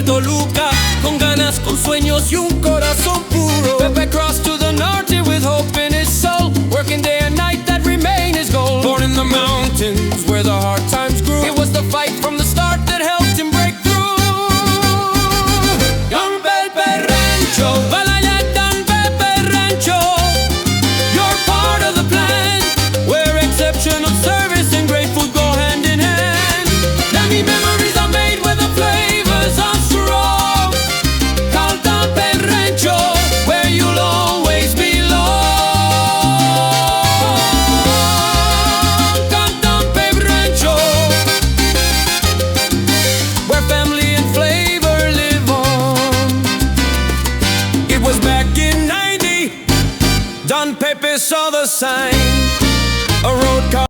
cualquier Toluca, con ganas, con sueños y un corazón puro. Pepe crossed to the norte with hope in his soul, working day and night, that remained his goal. Born in the mountains where the hard times grew, it was the fight from the start that helped him break through. Young Pepe Rancho, Valaya Don Pepe Rancho, you're part of the plan, where exceptional service and great food go hand in hand. Yummy memories are made where the flavors are strong. Call Don Pepe Rancho, where you'll always belong. Call Don Pepe Rancho, where family and flavor live on. It was back in 90, Don Pepe saw the sign, a road car